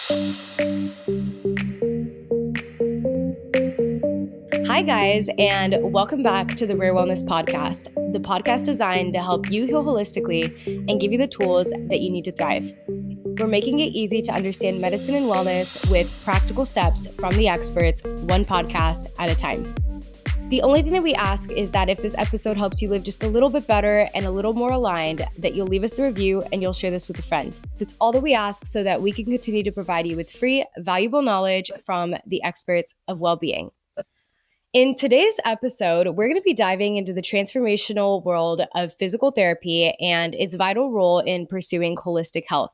Hi, guys, and welcome back to the Rare Wellness Podcast, the podcast designed to help you heal holistically and give you the tools that you need to thrive. We're making it easy to understand medicine and wellness with practical steps from the experts, one podcast at a time. The only thing that we ask is that if this episode helps you live just a little bit better and a little more aligned, that you'll leave us a review and you'll share this with a friend. That's all that we ask so that we can continue to provide you with free, valuable knowledge from the experts of well-being. In today's episode, we're going to be diving into the transformational world of physical therapy and its vital role in pursuing holistic health.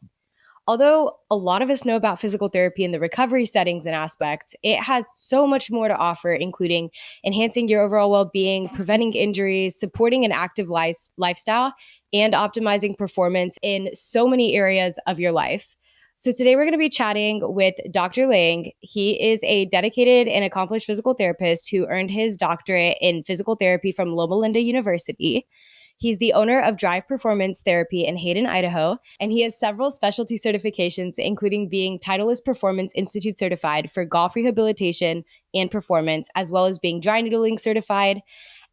Although a lot of us know about physical therapy in the recovery settings and aspects, it has so much more to offer, including enhancing your overall well-being, preventing injuries, supporting an active lifestyle, and optimizing performance in so many areas of your life. So today we're going to be chatting with Dr. Lang. He is a dedicated and accomplished physical therapist who earned his doctorate in physical therapy from Loma Linda University. He's the owner of Drive Performance Therapy in Hayden, Idaho, and he has several specialty certifications, including being Titleist Performance Institute certified for golf rehabilitation and performance, as well as being dry needling certified.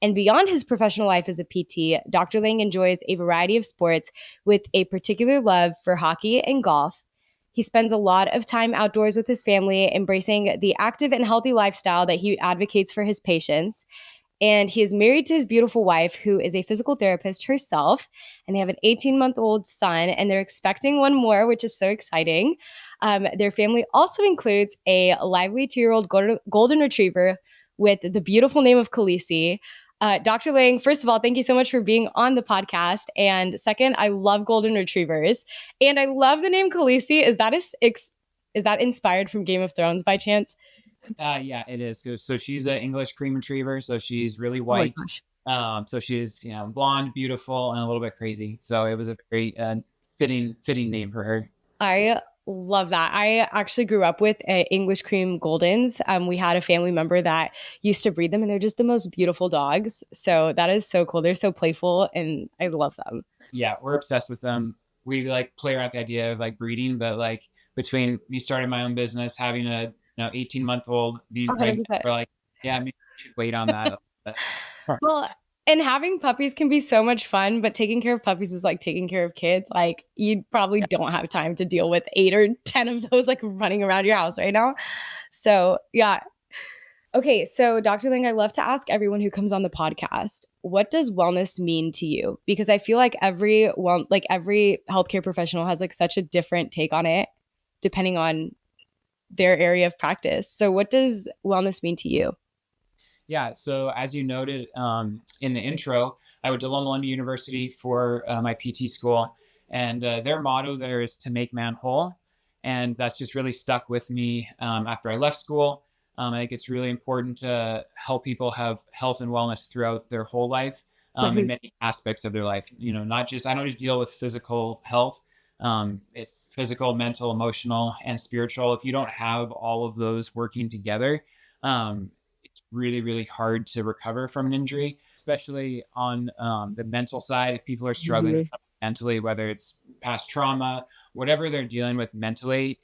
And beyond his professional life as a PT, Dr. Lang enjoys a variety of sports with a particular love for hockey and golf. He spends a lot of time outdoors with his family, embracing the active and healthy lifestyle that he advocates for his patients. And he is married to his beautiful wife, who is a physical therapist herself. And they have an 18-month-old son, and they're expecting one more, which is so exciting. Their family also includes a lively 2-year-old golden retriever with the beautiful name of Khaleesi. Dr. Lang, first of all, thank you so much for being on the podcast. And second, I love golden retrievers. And I love the name Khaleesi. Is that inspired from Game of Thrones by chance? Yeah, it is. So she's an English cream retriever. So she's really Oh my white. gosh. So she's blonde, beautiful, and a little bit crazy. So it was a very fitting name for her. I love that. I actually grew up with English cream Goldens. We had a family member that used to breed them, and they're just the most beautiful dogs. So that is so cool. They're so playful, and I love them. Yeah, we're obsessed with them. We like play around with the idea of like breeding, but like between me starting my own business, having a 18-month-old being pregnant, 100%. we're like, yeah, maybe we should wait on that. Well, and having puppies can be so much fun, but taking care of puppies is like taking care of kids. Like you probably don't have time to deal with 8 or 10 of those like running around your house right now. So, yeah. Okay, so Dr. Ling, I love to ask everyone who comes on the podcast, what does wellness mean to you? Because I feel like every healthcare professional has like such a different take on it depending on their area of practice. So what does wellness mean to you? Yeah, so as you noted in the intro, I went to Loma Linda University for my PT school, and their motto there is to make man whole, and that's just really stuck with me after I left school. I think it's really important to help people have health and wellness throughout their whole life in many aspects of their life. Not just I don't just deal with physical health. It's physical, mental, emotional, and spiritual. If you don't have all of those working together, um, it's really, really hard to recover from an injury, especially on the mental side. If people are struggling Mhm. mentally, whether it's past trauma, whatever they're dealing with mentally,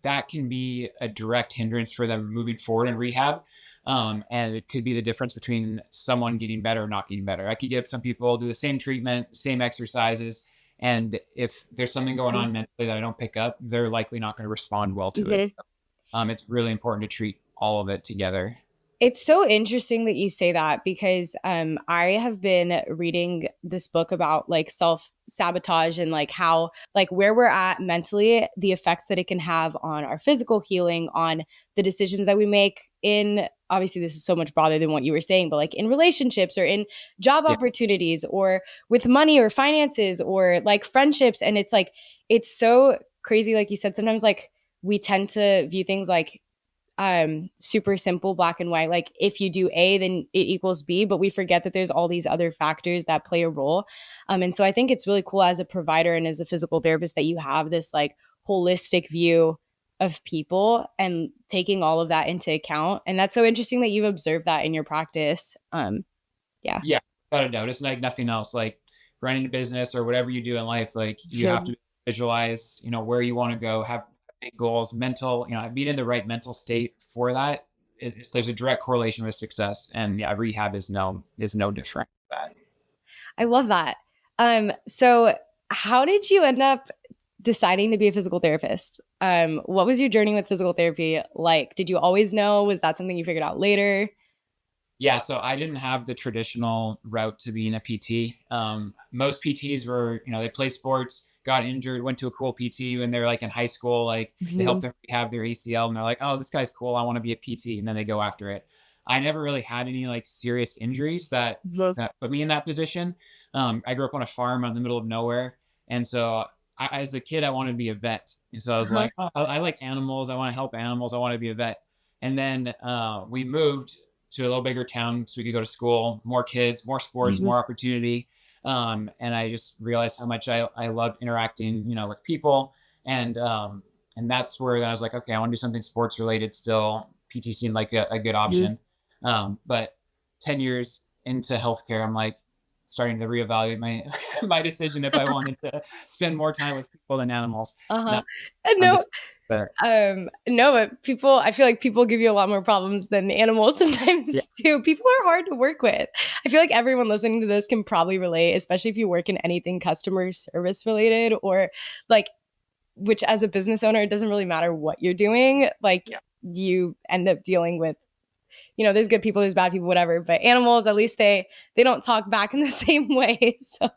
that can be a direct hindrance for them moving forward in rehab. And it could be the difference between someone getting better or not getting better. I could give some people do the same treatment, same exercises, and if there's something going on mentally that I don't pick up, they're likely not going to respond well to it. Mhm. So, it's really important to treat all of it together. It's so interesting that you say that because I have been reading this book about like self sabotage and like how, like, where we're at mentally, the effects that it can have on our physical healing, on the decisions that we make in, obviously, this is so much broader than what you were saying, but like in relationships or in job Yeah. opportunities or with money or finances or like friendships. And it's like, it's so crazy. Like you said, sometimes like we tend to view things like super simple black and white, like if you do A then it equals B, but we forget that there's all these other factors that play a role. And so I think it's really cool as a provider and as a physical therapist that you have this like holistic view of people and taking all of that into account. And that's so interesting that you've observed that in your practice. Yeah. Yeah, without a doubt. It's like nothing else. Like running a business or whatever you do in life, like you have to visualize, where you want to go, have big goals, mental, being in the right mental state for that, there's a direct correlation with success. And yeah, rehab is no different. That I love that. So how did you end up deciding to be a physical therapist? What was your journey with physical therapy like? Did you always know? Was that something you figured out later? Yeah, so I didn't have the traditional route to being a PT. Most PTs were, they play sports, got injured, went to a cool PT when they're like in high school, like they help Mhm. them rehab their ACL, and they're like, "Oh, this guy's cool. I want to be a PT," and then they go after it. I never really had any like serious injuries that Mhm. that put me in that position. I grew up on a farm out in the middle of nowhere, and so as a kid, I wanted to be a vet, and so I was Uh-huh. like, "Oh, I like animals. I want to help animals. I want to be a vet." And then we moved to a little bigger town so we could go to school, more kids, more sports, Mhm. more opportunity. And I just realized how much I loved interacting, with people. And that's where I was like, okay, I want to do something sports related still. PT seemed like a good Mhm. option. But 10 years into healthcare, I'm like starting to reevaluate my my decision if I wanted to spend more time with people than animals. Uh-huh. Now And I'm no, just better. no, but I feel like people give you a lot more problems than animals Yeah. sometimes too. People are hard to work with. I feel like everyone listening to this can probably relate, especially if you work in anything customer service related or like, which as a business owner, it doesn't really matter what you're doing. Like Yeah. you end up dealing with, there's good people, there's bad people, whatever. But animals, at least they don't talk back in the same way. So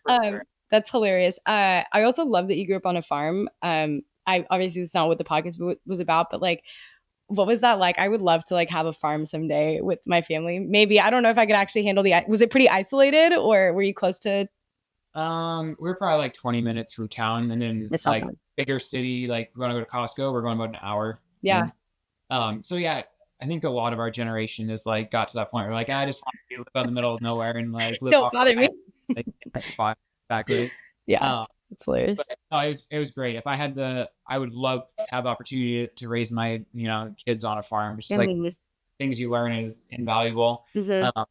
For sure. that's hilarious. I also love that you grew up on a farm. I obviously it's not what the podcast was about, but like, what was that like? I would love to like have a farm someday with my family. Maybe I don't know if I could actually handle the. Was it pretty isolated, or were you close to? We're probably like 20 minutes from town, and then It's not like bad. bigger city, like we want to go to Costco, we're going about an hour Yeah, in. So yeah, I think a lot of our generation is like got to that point where like I just want to live out in the middle of nowhere and like live don't off our bother me. land, like spot exactly. Yeah, Um, it's hilarious. but no, it was great. If I had I would love to have the opportunity to raise my kids on a farm. It's just Yeah, like me. things you learn is invaluable. Mhm. Um,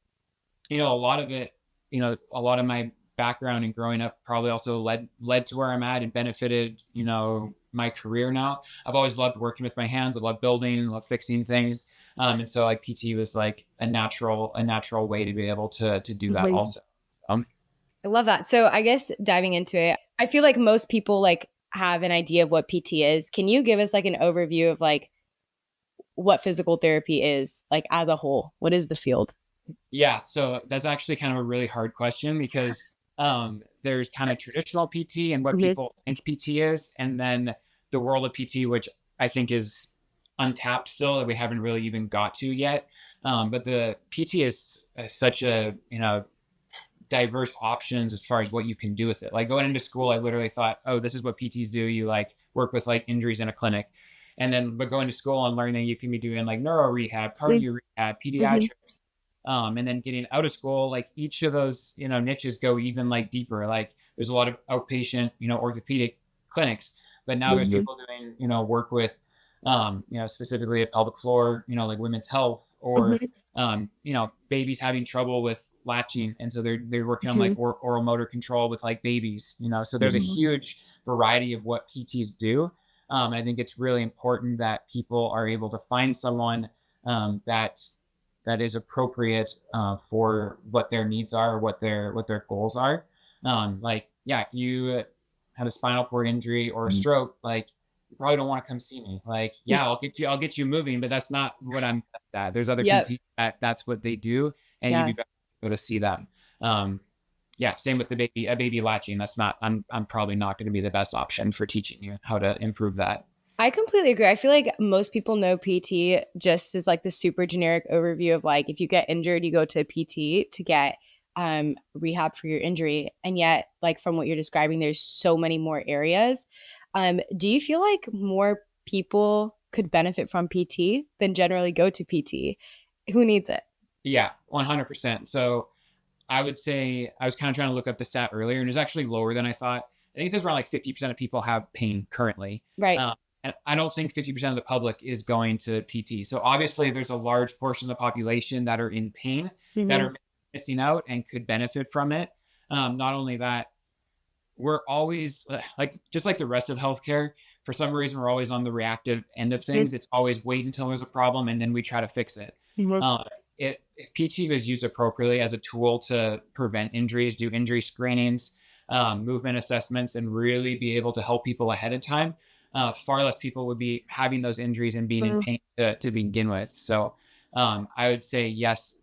a lot of it, a lot of my background and growing up probably also led to where I'm at and benefited, my career now. I've always loved working with my hands. I love building, love fixing things. And so like PT was like a natural way to be able to do that Mhm. also. Um, I love that. So I guess diving into it, I feel like most people like have an idea of what PT is. Can you give us like an overview of like what physical therapy is like as a whole? What is the field? yeah, so that's actually kind of a really hard question because there's kind of traditional PT and what Mhm. people think PT is, and then the world of PT, which I think is untapped still that we haven't really even got to yet. But the PT is such a diverse options as far as what you can do with it. Like going into school, I literally thought, oh, this is what PTs do. You like work with like injuries in a clinic. And then, but going to school and learning you can be doing like neuro rehab, cardio rehab, Mhm. pediatrics. And then getting out of school, like each of those, niches go even like deeper. Like there's a lot of outpatient, orthopedic clinics, but now there's Mhm. people doing, work with, specifically at pelvic floor, like women's health or Mhm. babies having trouble with latching, and so they're working on like Mhm. oral motor control with like babies. So there's a Mhm. huge variety of what PTs do. I think it's really important that people are able to find someone that is appropriate for what their needs are, or what their goals are. Like, yeah, if you have a spinal cord injury or a stroke, like you probably don't want to come see me. Like, yeah, I'll get you moving, but that's not what I'm best at. There's other Yep. PTs that's what they do, and you'd be Yeah. better to go to see them. Um, yeah, same with a baby latching. That's not. I'm probably not going to be the best option for teaching you how to improve that. I completely agree. I feel like most people know PT just as like the super generic overview of like if you get injured, you go to PT to get rehab for your injury. And yet, like from what you're describing, there's so many more areas. Do you feel like more people could benefit from PT than generally go to PT? Who needs it? Yeah, 100%. So I would say I was kind of trying to look up the stat earlier, and it's actually lower than I thought. I think it says around like 50% of people have pain currently. Right. Uh, and I don't think 50% of the public is going to PT. So obviously, there's a large portion of the population that are in pain, that Hmm. are missing out and could benefit from it. Not only that, we're always like just like the rest of healthcare, for some reason, we're always on the reactive end of things. It's It's always wait until there's a problem and then we try to fix it. Uh, if PT was used appropriately as a tool to prevent injuries, do injury screenings, movement assessments, and really be able to help people ahead of time, far less people would be having those injuries and being in pain to begin with. So I would say yes,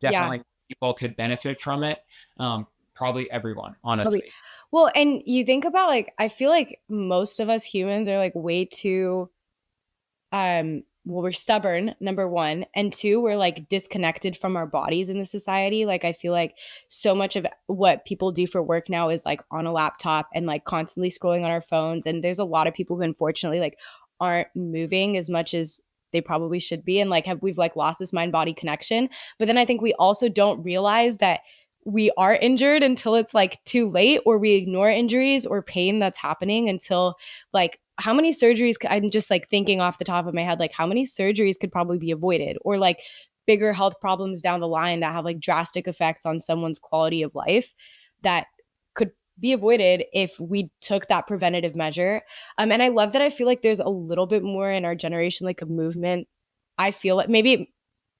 yeah, definitely people could benefit from it. Probably everyone, probably. honestly. Well, and you think about like, I feel like most of us humans are like way too well, we're stubborn, number one, and two, we're like disconnected from our bodies in the society. Like I feel like so much of what people do for work now is like on a laptop and like constantly scrolling on our phones, and there's a lot of people who unfortunately like aren't moving as much as they probably should be, and like we've like lost this mind body connection. But then I think we also don't realize that we are injured until it's like too late, or we ignore injuries or pain that's happening until like how many surgeries I'm just like thinking off the top of my head, like how many surgeries could probably be avoided, or like bigger health problems down the line that have like drastic effects on someone's quality of life that could be avoided if we took that preventative measure. And I love that. I feel like there's a little bit more in our generation, like a movement. I feel like maybe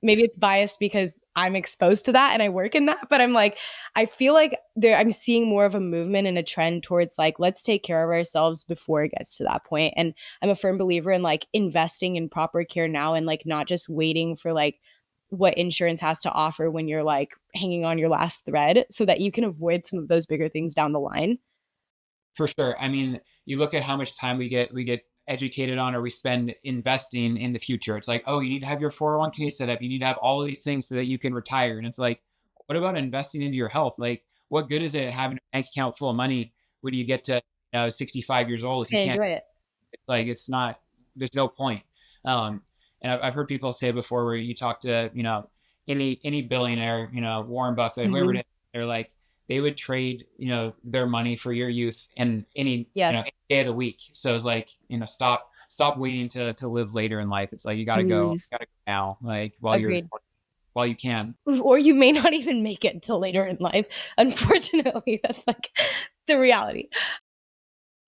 it's biased because I'm exposed to that and I work in that, but I'm like, I feel like I'm seeing more of a movement and a trend towards like, let's take care of ourselves before it gets to that point. And I'm a firm believer in like investing in proper care now and like not just waiting for like what insurance has to offer when you're like hanging on your last thread so that you can avoid some of those bigger things down the line. For sure. I mean, you look at how much time we get educated on or we spend investing in the future. It's like, oh, you need to have your 401k set up. You need to have all of these things so that you can retire. And it's like, what about investing into your health? Like, what good is it having a bank account full of money when you get to 65 years old if you And can't? enjoy it. It's like it's not. There's no point. Um, and I've heard people say before, where you talk to any billionaire, Warren Buffett, whoever it Mm-hmm. is, they're like they would trade their money for your youth and Yes. any day of the week. So it's like stop waiting to live later in life. It's like you gotta go now, like Agreed. while you can. Or you may not even make it until later in life. Unfortunately, that's like the reality.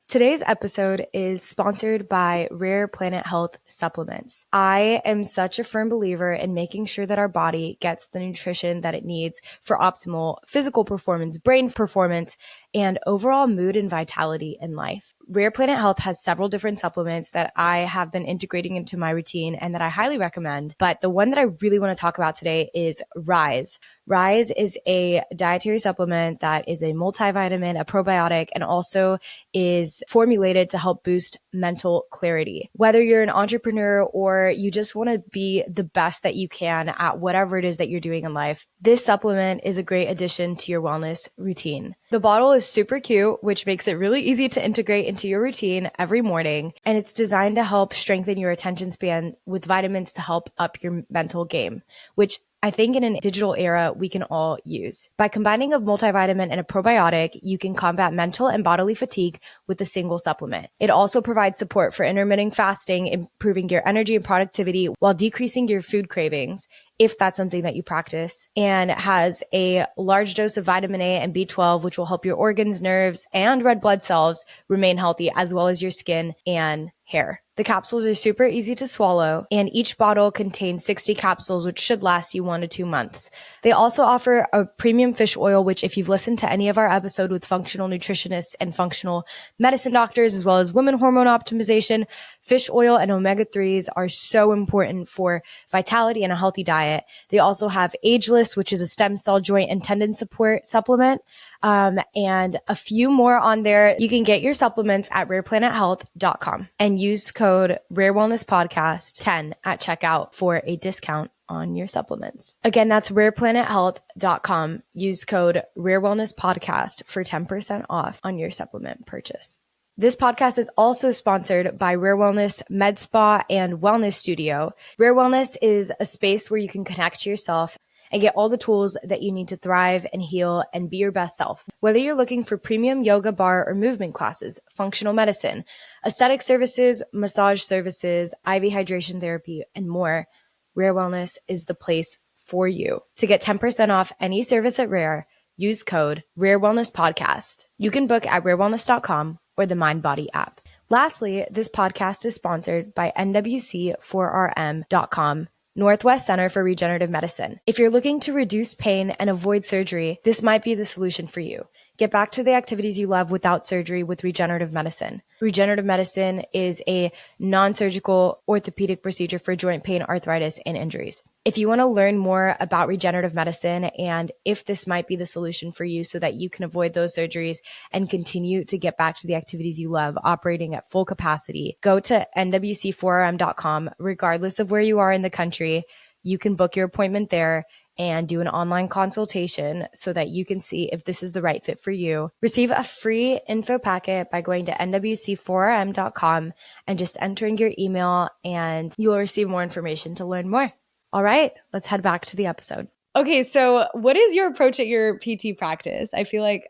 Today's episode is sponsored by Rare Planet Health Supplements. I am such a firm believer in making sure that our body gets the nutrition that it needs for optimal physical performance, brain performance, and overall mood and vitality in life. Rare Planet Health has several different supplements that I have been integrating into my routine and that I highly recommend. But the one that I really want to talk about today is Rise. Rise is a dietary supplement that is a multivitamin, a probiotic, and also is formulated to help boost mental clarity. Whether you're an entrepreneur or you just want to be the best that you can at whatever it is that you're doing in life, this supplement is a great addition to your wellness routine. The bottle is super cute, which makes it really easy to integrate into your routine every morning. And it's designed to help strengthen your attention span with vitamins to help up your mental game, which I think in a digital era, we can all use. By combining a multivitamin and a probiotic, you can combat mental and bodily fatigue with a single supplement. It also provides support for intermittent fasting, improving your energy and productivity while decreasing your food cravings, if that's something that you practice, and has a large dose of vitamin A and B12, which will help your organs, nerves, and red blood cells remain healthy, as well as your skin and hair. The capsules are super easy to swallow, and each bottle contains 60 capsules, which should last you 1 to 2 months. They also offer a premium fish oil, which if you've listened to any of our episode with functional nutritionists and functional medicine doctors, as well as women hormone optimization, fish oil and omega-3s are so important for vitality and a healthy diet. They also have Ageless, which is a stem cell joint and tendon support supplement, and a few more on there. You can get your supplements at rareplanethealth.com and use code RareWellnessPodcast10 at checkout for a discount on your supplements. Again, that's rareplanethealth.com. Use code RareWellnessPodcast for 10% off on your supplement purchase. This podcast is also sponsored by Rare Wellness Med Spa and Wellness Studio. Rare Wellness is a space where you can connect to yourself and get all the tools that you need to thrive and heal and be your best self. Whether you're looking for premium yoga, bar, or movement classes, functional medicine, aesthetic services, massage services, IV hydration therapy, and more, Rare Wellness is the place for you. To get 10% off any service at Rare, use code Rare Wellness Podcast. You can book at rarewellness.com or the MindBody app. Lastly, this podcast is sponsored by NWC4RM.com, Northwest Center for Regenerative Medicine. If you're looking to reduce pain and avoid surgery, this might be the solution for you. Get back to the activities you love without surgery with regenerative medicine. Regenerative medicine is a non-surgical orthopedic procedure for joint pain, arthritis, and injuries. If you want to learn more about regenerative medicine and if this might be the solution for you so that you can avoid those surgeries and continue to get back to the activities you love operating at full capacity, go to nwc4rm.com. Regardless of where you are in the country, you can book your appointment there and do an online consultation so that you can see if this is the right fit for you. Receive a free info packet by going to nwc4rm.com and just entering your email, and you will receive more information to learn more. All right, let's head back to the episode. Okay, so what is your approach at your PT practice? I feel like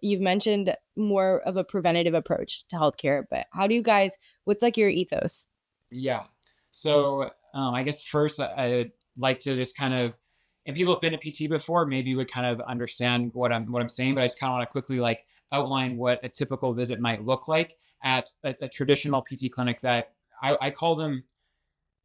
you've mentioned more of a preventative approach to healthcare, but how do you guys, what's like your ethos? Yeah. So I guess first I'd like to just kind of, and people have been to PT before, maybe would kind of understand what I'm saying, but I just kind of want to quickly like outline what a typical visit might look like at a traditional PT clinic that I call them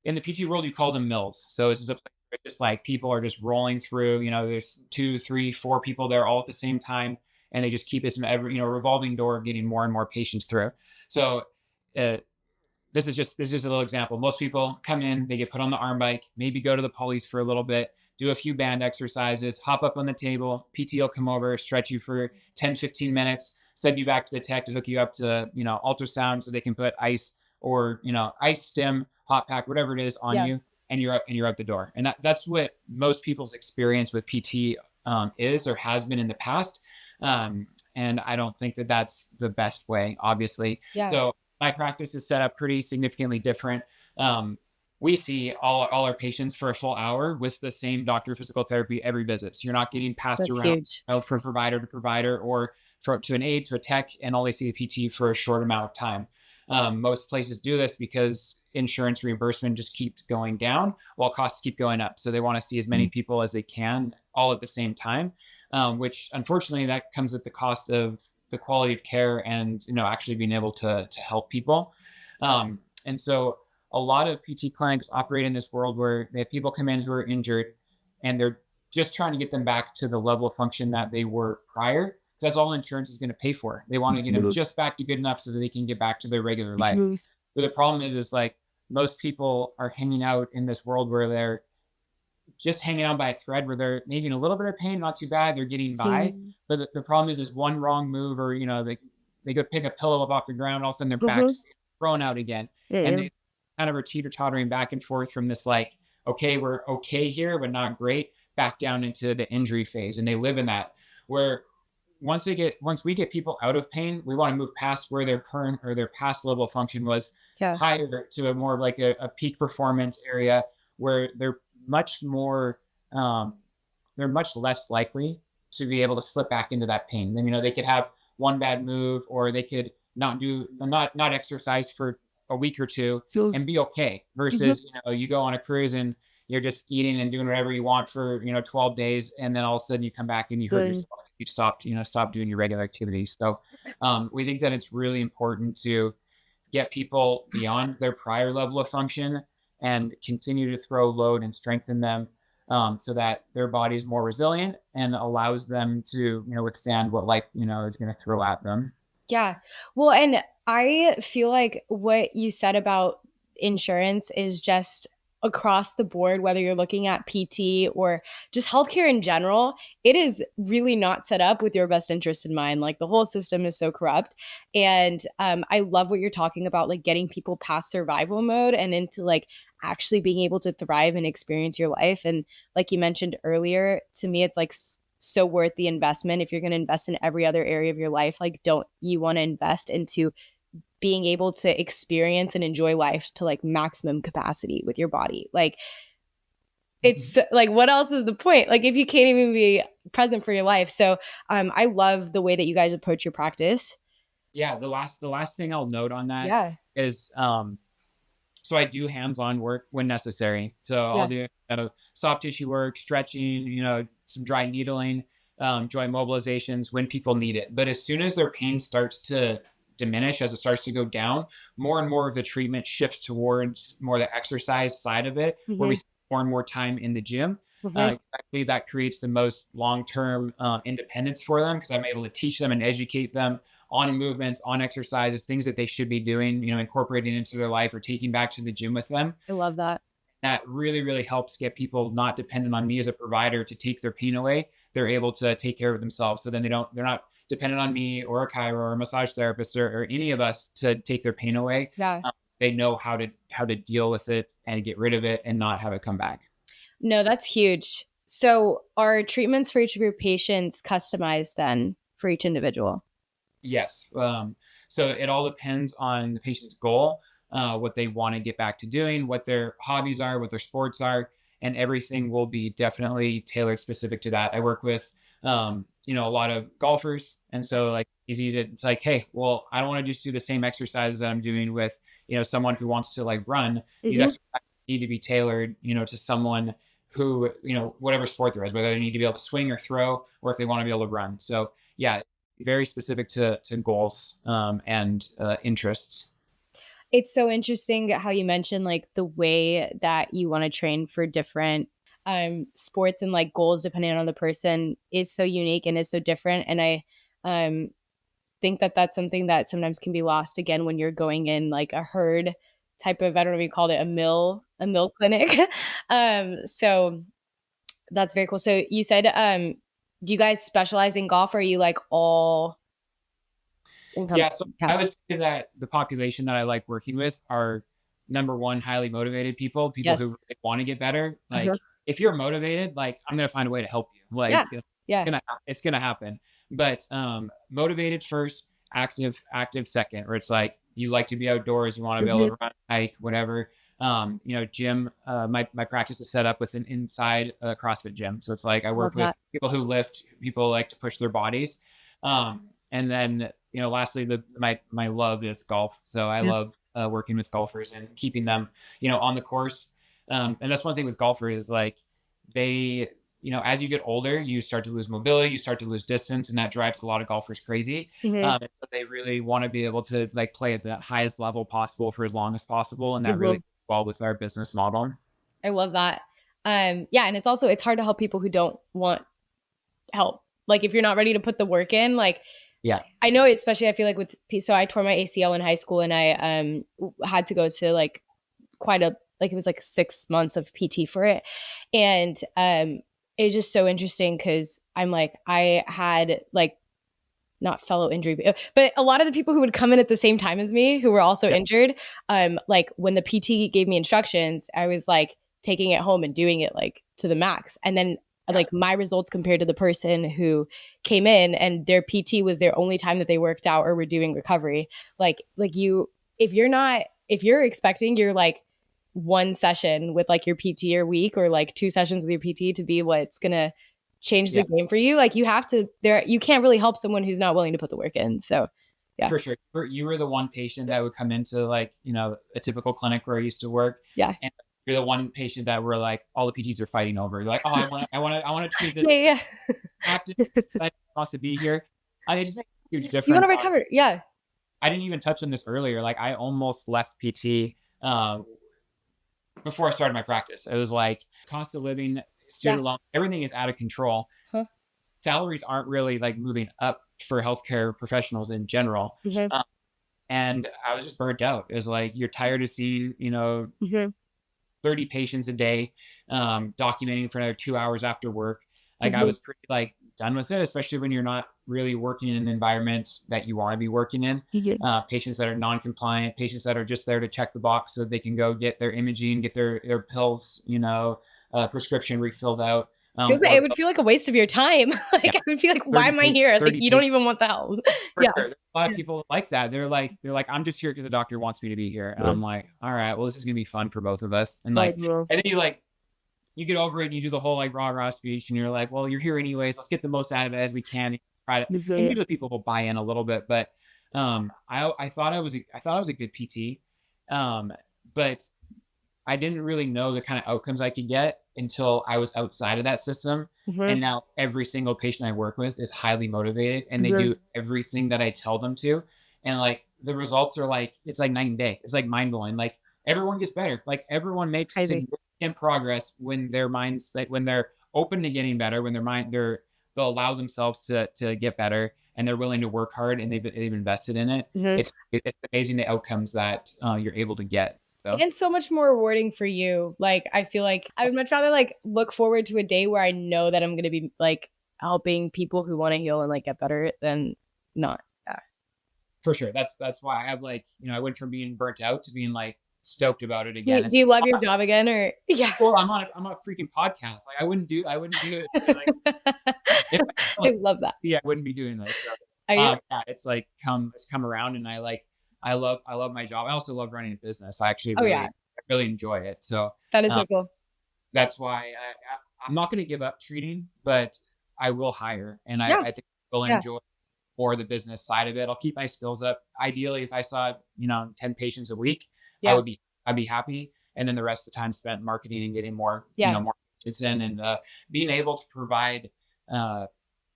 in the PT world, you call them mills. So it's just a place where it's just like people are just rolling through. There's two, three, four people there all at the same time, and they just keep this every revolving door, getting more and more patients through. So uh, this is just a little example. Most people come in, they get put on the arm bike, maybe go to the pulleys for a little bit, do a few band exercises, hop up on the table. PT will come over, stretch you for 10, 15 minutes, send you back to the tech to hook you up to, ultrasound so they can put ice or, ice stim, hot pack, whatever it is on Yeah, you, and you're out the door. And that's what most people's experience with PT is or has been in the past. And I don't think that that's the best way, obviously. yeah, So my practice is set up pretty significantly different. Um, we see all our patients for a full hour with the same doctor of physical therapy every visit. So you're not getting passed that's around huge. from provider to provider or to an aide to a tech and only see a PT for a short amount of time. Most places do this because insurance reimbursement just keeps going down while costs keep going up. So they want to see as many people as they can all at the same time, which unfortunately that comes at the cost of the quality of care and actually being able to help people. And so a lot of PT clinics operate in this world where they have people come in who are injured and they're just trying to get them back to the level of function that they were prior. That's all insurance is going to pay for. They want to get them just back to good enough so that they can get back to their regular life. But the problem is like most people are hanging out in this world where they're just hanging on by a thread where they're maybe in a little bit of pain, not too bad, they're getting by. But the problem is one wrong move or, they go pick a pillow up off the ground, all of a sudden their back's thrown out again. And they kind of are teeter-tottering back and forth from this like, okay, we're okay here, but not great, back down into the injury phase. And they live in that where once we get people out of pain, we want to move past where their current or their past level of function was Yeah. higher to a more like a peak performance area where they're much more they're much less likely to be able to slip back into that pain. Then they could have one bad move or they could not exercise for a week or two and be okay versus you go on a cruise and you're just eating and doing whatever you want for 12 days and then all of a sudden you come back and you hurt yourself, you stop doing your regular activities. So we think that it's really important to get people beyond their prior level of function and continue to throw load and strengthen them so that their body is more resilient and allows them to withstand what life is going to throw at them. Yeah. Well, and I feel like what you said about insurance is just across the board, whether you're looking at PT or just healthcare in general, it is really not set up with your best interest in mind. Like the whole system is so corrupt. And I love what you're talking about, like getting people past survival mode and into like actually being able to thrive and experience your life. And like you mentioned earlier, to me, it's like so worth the investment. If you're going to invest in every other area of your life, like don't you want to invest into being able to experience and enjoy life to like maximum capacity with your body? Like it's like, what else is the point? Like if you can't even be present for your life. So I love the way that you guys approach your practice. Yeah, the last thing I'll note on that Yeah. is so I do hands-on work when necessary. So I'll Yeah. do soft tissue work, stretching, some dry needling, joint mobilizations when people need it. But as soon as their pain starts to diminish, as it starts to go down, more and more of the treatment shifts towards more the exercise side of it, where we Mm-hmm. spend more and more time in the gym. Mm-hmm. Exactly, that creates the most long-term independence for them, because I'm able to teach them and educate them on movements, on exercises, things that they should be doing, incorporating into their life or taking back to the gym with them. I love that. That really, really helps get people not dependent on me as a provider to take their pain away. They're able to take care of themselves. So then they're not dependent on me or a chiro or a massage therapist or any of us to take their pain away. Yeah. They know how to deal with it and get rid of it and not have it come back. No, that's huge. So are treatments for each of your patients customized then for each individual? Yes. So it all depends on the patient's goal, what they want to get back to doing, what their hobbies are, what their sports are, and everything will be definitely tailored specific to that. I work with, a lot of golfers, and so like it's like, hey, well, I don't want to just do the same exercises that I'm doing with, someone who wants to like run. These Mm-hmm. exercises need to be tailored, to someone who, whatever sport there is, whether they need to be able to swing or throw, or if they want to be able to run. So yeah, very specific to goals and interests. It's so interesting how you mentioned like the way that you want to train for different sports and like goals depending on the person is so unique and is so different. And I um, think that that's something that sometimes can be lost again when you're going in like a herd type of, I don't know if you called it a mill clinic. So that's very cool. So you said, do you guys specialize in golf or are you like all Yeah, so encompassing? Yeah. I would say that the population that I like working with are number one, highly motivated people who Yes. really want to get better. Uh-huh. Like if you're motivated, like I'm gonna find a way to help you. Yeah. Like Yeah. it's gonna happen. But motivated first, active second, where it's like you like to be outdoors, you want to be able Mhm. to run, hike, whatever. Gym. My practice is set up with an inside CrossFit gym, so it's like I Love work with that. people who lift, people like to push their bodies. And then, lastly, my love is golf. So I Yeah. love working with golfers and keeping them, on the course. And that's one thing with golfers is like they, as you get older, you start to lose mobility, you start to lose distance, and that drives a lot of golfers crazy. Mhm. And so they really want to be able to like play at the highest level possible for as long as possible, and that really Mhm. fits well with our business model. I love that. Yeah, and it's hard to help people who don't want help. Like if you're not ready to put the work in, like Yeah, I know, especially I feel like so I tore my ACL in high school and I had to go to like quite a like it was like 6 months of PT for it, and it's just so interesting because I'm like I had like not fellow injury, but a lot of the people who would come in at the same time as me who were also yeah, injured, like when the PT gave me instructions, I was like taking it home and doing it like to the max. And then yeah, like my results compared to the person who came in and their PT was their only time that they worked out or were doing recovery. Like you, if you're expecting your like one session with like your PT or week or like two sessions with your PT to be what's gonna change the yeah. game for you. Like you have to there you can't really help someone who's not willing to put the work in. So yeah. For sure. You were the one patient that would come into like, a typical clinic where I used to work. Yeah. And you're the one patient that were like, all the PTs are fighting over. You're like, oh, I want to treat this Yeah, active yeah. that wants to be here. I mean, it just makes a huge You want to difference on, recover. Yeah. I didn't even touch on this earlier. Like I almost left PT before I started my practice. It was like cost of living, Yeah. student loan, everything is out of control. Huh. Salaries aren't really like moving up for healthcare professionals in general. Mhm. And I was just burnt out. It was like you're tired to see, Mhm. 30 patients a day, documenting for another 2 hours after work. Like I Mhm. was pretty like done with it, especially when you're not really working in an environment that you want to be working in. Mhm. Patients that are non-compliant, patients that are just there to check the box so they can go get their imaging, get their pills, prescription refilled out. It Or would feel like a waste of your time. yeah, Like I would feel like, why 30 am I here? Like 30 you don't patients. even want the help. For Yeah. sure. There's a lot of Yeah. people like that. They're like, I'm just here because the doctor wants me to be here. And Yeah. I'm like, all right, well, this is gonna be fun for both of us. And Like, like, well, and then you get over it and you do the whole like rah speech and you're like, well, you're here anyways. Let's get the most out of it as we can. Try to, and mhm. usually people will buy in a little bit, but I thought I was a good PT, but I didn't really know the kind of outcomes I could get until I was outside of that system. Mhm. And now every single patient I work with is highly motivated and they Mhm. do everything that I tell them to. and like the results are like, it's like night and day. It's like mind blowing. Like everyone gets better. Like everyone makes Crazy. significant progress when their minds, like when they're open to getting better, when their mind, they'll allow themselves to get better, and they're willing to work hard, and they've invested in it. Mhm. It's amazing the outcomes that you're able to get. So And so much more rewarding for you. Like, I feel like I would much rather like look forward to a day where I know that I'm gonna be like helping people who want to heal and like get better than not. Yeah. for sure, that's why I have like, I went from being burnt out to being like stoked about it Do again. you, It's do you love your job again or yeah? well, I'm on a freaking podcast. Like I wouldn't do it. Like if I I was, love that. yeah, I wouldn't be doing this. So Are you yeah, it's come around, and I love my job. I also love running a business. oh yeah. I really enjoy it. So That is um, so cool. that's why I'm not going to give up treating, but I will hire, and Yeah. I think I will Yeah. enjoy more the business side of it. I'll keep my skills up. Ideally, if I saw 10 patients a week, I Yeah. would be I'd be happy, and then the rest of the time spent marketing and getting more Yeah. more patients in, and being able to provide uh,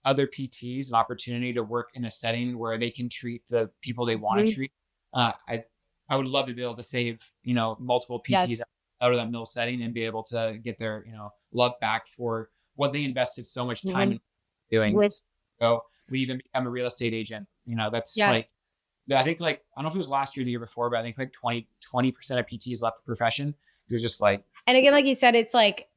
other PTs an opportunity to work in a setting where they can treat the people they want to Mhm. treat. Uh, I I would love to be able to save multiple PTs Yes. out of that mill setting and be able to get their love back for what they invested so much time Mhm. in doing. With So we even become a real estate agent. That's yeah. like, I think, like, I don't know if it was last year or the year before, but I think like 20% of PTs left the profession. It was just like, And again, like you said, it's like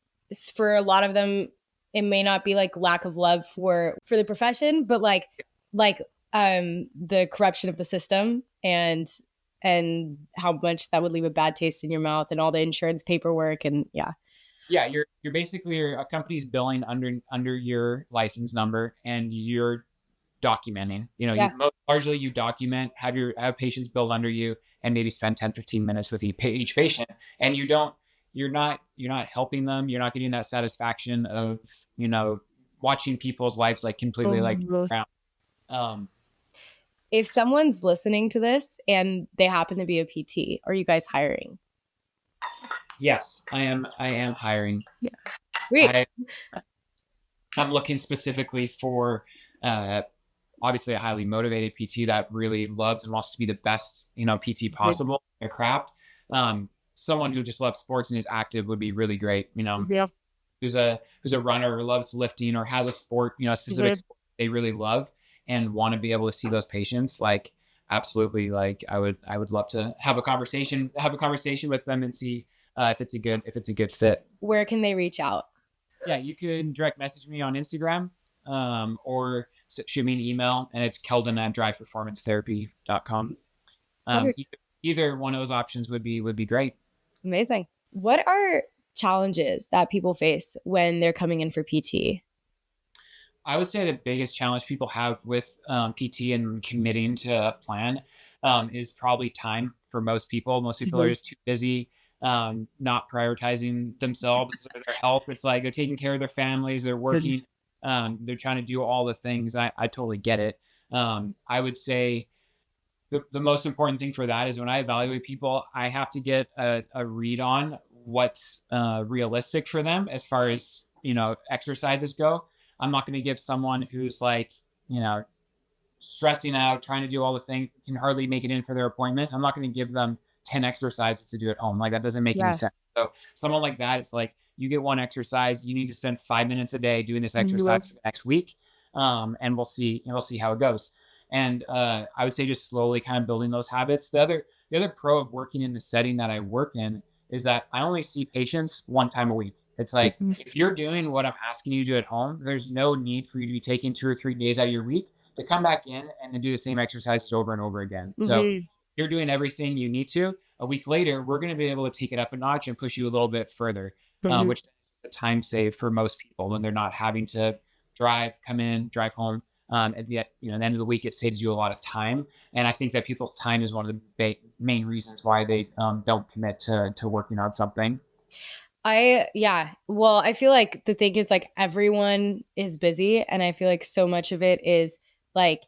for a lot of them, it may not be like lack of love for the profession, but like the corruption of the system and how much that would leave a bad taste in your mouth and all the insurance paperwork and yeah. yeah, you're basically, a company's billing under your license number, and you're documenting. Yeah. Largely you document, have patients billed under you, and maybe spend 10-15 minutes with each patient, and you're not helping them. You're not getting that satisfaction of watching people's lives like completely like Mhm. around. Um, If someone's listening to this and they happen to be a PT, are you guys hiring? yes, I am hiring. Yeah. Sweet. I I'm looking specifically for uh, obviously a highly motivated PT that really loves and wants to be the best, PT possible. Their craft. Someone who just loves sports and is active would be really great. Yeah. Who's a runner or loves lifting or has a sport, a specific Mhm. sport they really love and want to be able to see those patients. Like, absolutely, like I would love to have a conversation with them and see if it's a good fit. Where can they reach out? Yeah, you can direct message me on Instagram, or shoot me an email, and it's Keldon at driveperformancetherapy.com. Perfect. Either one of those options would be great. Amazing. What are challenges that people face when they're coming in for PT? I would say the biggest challenge people have with PT and committing to a plan is probably time for most people. Most people are Mhm. just too busy, not prioritizing themselves or their health. It's like they're taking care of their families, they're Good. working, they're trying to do all the things. I totally get it. I would say the most important thing for that is when I evaluate people, I have to get a read on what's realistic for them as far as exercises go. I'm not going to give someone who's like you know stressing out, trying to do all the things, can hardly make it in for their appointment. I'm not going to give them 10 exercises to do at home. Like, that doesn't make any Yeah. sense. So someone like that, it's like you get one exercise, you need to spend 5 minutes a day doing this Mhm. exercise for the next week, and we'll see how it goes. And I would say just slowly kind of building those habits. The other pro of working in the setting that I work in is that I only see patients one time a week. It's like Mhm. if you're doing what I'm asking you to do at home, there's no need for you to be taking 2 or 3 days out of your week to come back in and then do the same exercises over and over again. So Mhm. you're doing everything you need to. A week later, we're going to be able to take it up a notch and push you a little bit further, Mhm. which is a time save for most people when they're not having to come in, drive home. At the end of the week, it saves you a lot of time. And I think that people's time is one of the main reasons why they don't commit to working on something. Yeah. Well, I feel like the thing is like everyone is busy and I feel like so much of it is like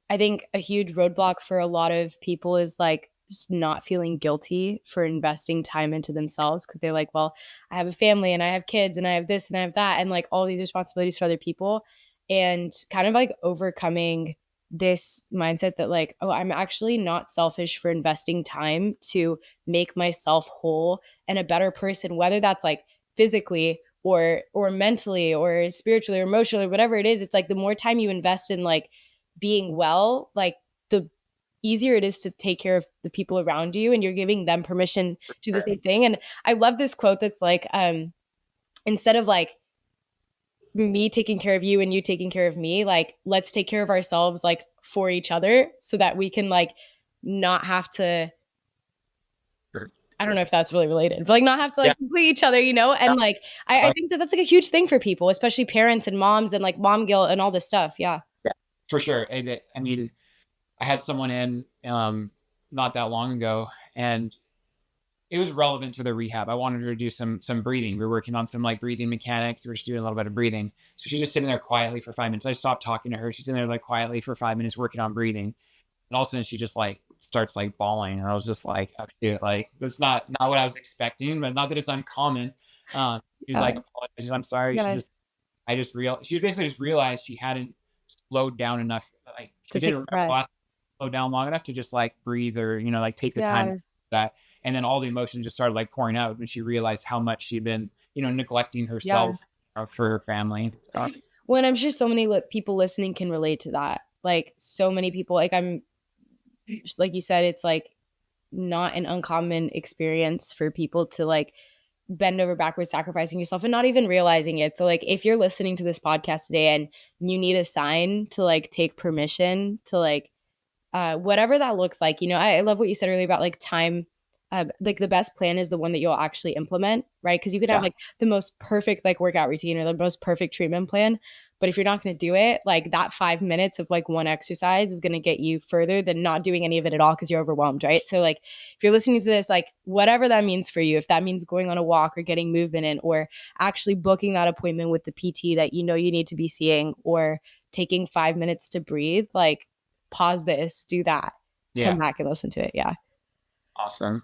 I think a huge roadblock for a lot of people is like just not feeling guilty for investing time into themselves because they're like, well, I have a family and I have kids and I have this and I have that and like all these responsibilities for other people and kind of like overcoming. this mindset that like, oh, I'm actually not selfish for investing time to make myself whole and a better person, whether that's like physically or mentally or spiritually or emotionally, whatever it is. It's like the more time you invest in like being well, like the easier it is to take care of the people around you, and you're giving them permission to do the Sure. same thing. And I love this quote that's like, instead of like me taking care of you and you taking care of me, like let's take care of ourselves like for each other so that we can like not have to, Sure. I don't know if that's really related, but like not have to Yeah. like complete each other, you know? And like I think that that's like a huge thing for people, especially parents and moms and like mom guilt and all this stuff. Yeah. Yeah, for sure. I mean, I had someone in not that long ago, and it was relevant to the rehab. I wanted her to do some breathing. We were working on some like breathing mechanics. We were just doing a little bit of breathing. So she's just sitting there quietly for 5 minutes. I stopped talking to her. She's in there like quietly for 5 minutes working on breathing. And all of a sudden she just like starts like bawling. And I was just like, oh, dude, like that's not what I was expecting, but not that it's uncommon. She was Yeah. like, apologizing, I'm sorry. You gotta She basically just realized she hadn't slowed down enough. Like to she take didn't a remember the breath. last slow down long enough to just like breathe or, like take the time Yeah. that. And then all the emotions just started like pouring out when she realized how much she'd been, neglecting Yeah. herself for her family. So, Well, and I'm sure so many people listening can relate to that. Like so many people, like I'm, like you said, it's like not an uncommon experience for people to like bend over backwards, sacrificing yourself and not even realizing it. So like if you're listening to this podcast today and you need a sign to like take permission to like whatever that looks like. I love what you said earlier about like time. Like the best plan is the one that you'll actually implement, right? Because you could have yeah. like the most perfect like workout routine or the most perfect treatment plan, but if you're not going to do it, like that 5 minutes of like one exercise is going to get you further than not doing any of it at all because you're overwhelmed, right? So like if you're listening to this, like whatever that means for you, if that means going on a walk or getting movement in, or actually booking that appointment with the PT that you know you need to be seeing, or taking 5 minutes to breathe, like pause this, do that, come Yeah. back and listen to it. Yeah. Awesome.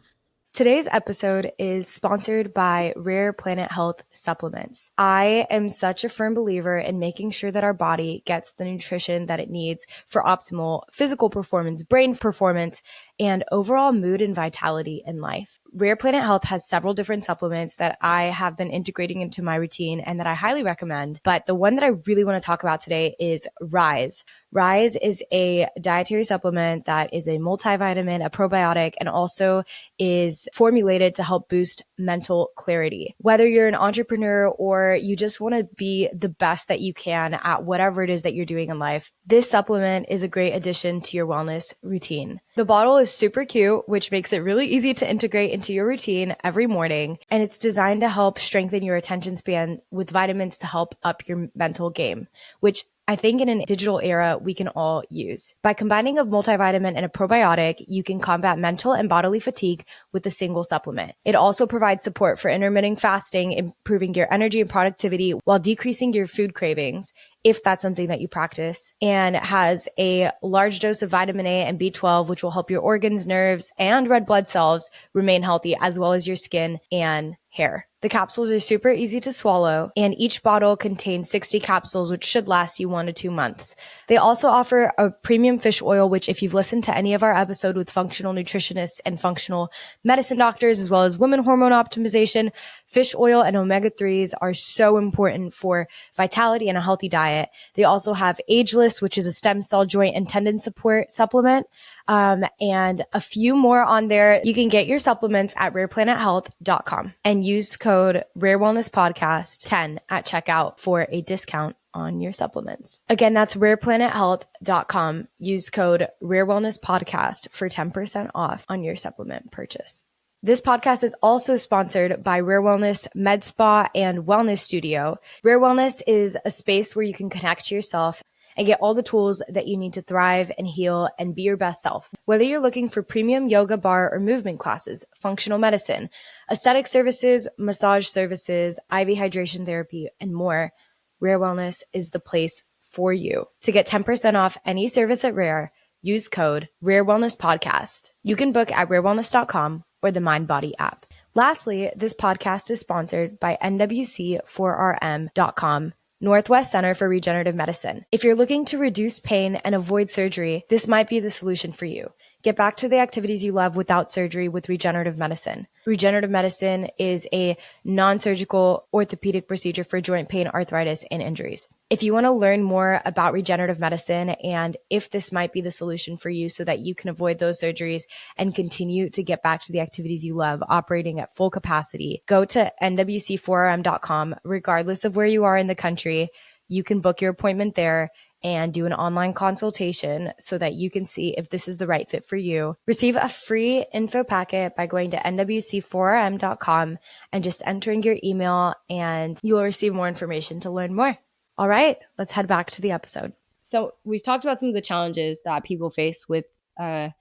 Today's episode is sponsored by Rare Planet Health Supplements. I am such a firm believer in making sure that our body gets the nutrition that it needs for optimal physical performance, brain performance, and overall mood and vitality in life. Rare Planet Health has several different supplements that I have been integrating into my routine and that I highly recommend. But the one that I really want to talk about today is Rise. Rise is a dietary supplement that is a multivitamin, a probiotic, and also is formulated to help boost mental clarity. Whether you're an entrepreneur or you just want to be the best that you can at whatever it is that you're doing in life, this supplement is a great addition to your wellness routine. The bottle is super cute, which makes it really easy to integrate into your routine every morning. And it's designed to help strengthen your attention span with vitamins to help up your mental game, which I think in a digital era, we can all use. By combining a multivitamin and a probiotic, you can combat mental and bodily fatigue with a single supplement. It also provides support for intermittent fasting, improving your energy and productivity while decreasing your food cravings, if that's something that you practice, and has a large dose of vitamin A and B12, which will help your organs, nerves, and red blood cells remain healthy, as well as your skin and hair. The capsules are super easy to swallow, and each bottle contains 60 capsules, which should last you 1 to 2 months. They also offer a premium fish oil, which if you've listened to any of our episode with functional nutritionists and functional medicine doctors, as well as women hormone optimization, fish oil and omega-3s are so important for vitality and a healthy diet. They also have Ageless, which is a stem cell joint and tendon support supplement, and a few more on there. You can get your supplements at rareplanethealth.com and use code RareWellnessPodcast10 at checkout for a discount on your supplements. Again, that's rareplanethealth.com. Use code RareWellnessPodcast for 10% off on your supplement purchase. This podcast is also sponsored by Rare Wellness Med Spa and Wellness Studio. Rare Wellness is a space where you can connect to yourself and get all the tools that you need to thrive and heal and be your best self. Whether you're looking for premium yoga, bar, or movement classes, functional medicine, aesthetic services, massage services, IV hydration therapy, and more, Rare Wellness is the place for you. To get 10% off any service at Rare, use code RareWellnessPodcast. You can book at rarewellness.com or the MindBody app. Lastly, this podcast is sponsored by NWC4RM.com, Northwest Center for Regenerative Medicine. If you're looking to reduce pain and avoid surgery, this might be the solution for you. Get back to the activities you love without surgery with regenerative medicine. Regenerative medicine is a non-surgical orthopedic procedure for joint pain, arthritis, and injuries. If you want to learn more about regenerative medicine and if this might be the solution for you so that you can avoid those surgeries and continue to get back to the activities you love operating at full capacity, go to nwc4rm.com. Regardless of where you are in the country, you can book your appointment there and do an online consultation so that you can see if this is the right fit for you. Receive a free info packet by going to nwc4rm.com and just entering your email, and you will receive more information to learn more. All right, let's head back to the episode. So we've talked about some of the challenges that people face with PT.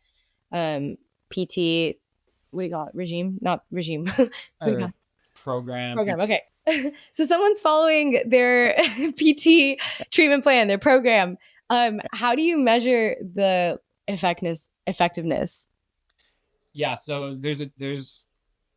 What do you call it? Regime? Not regime. Program. Okay. So someone's following their PT treatment plan, their program. How do you measure the effectiveness? Yeah, so there's a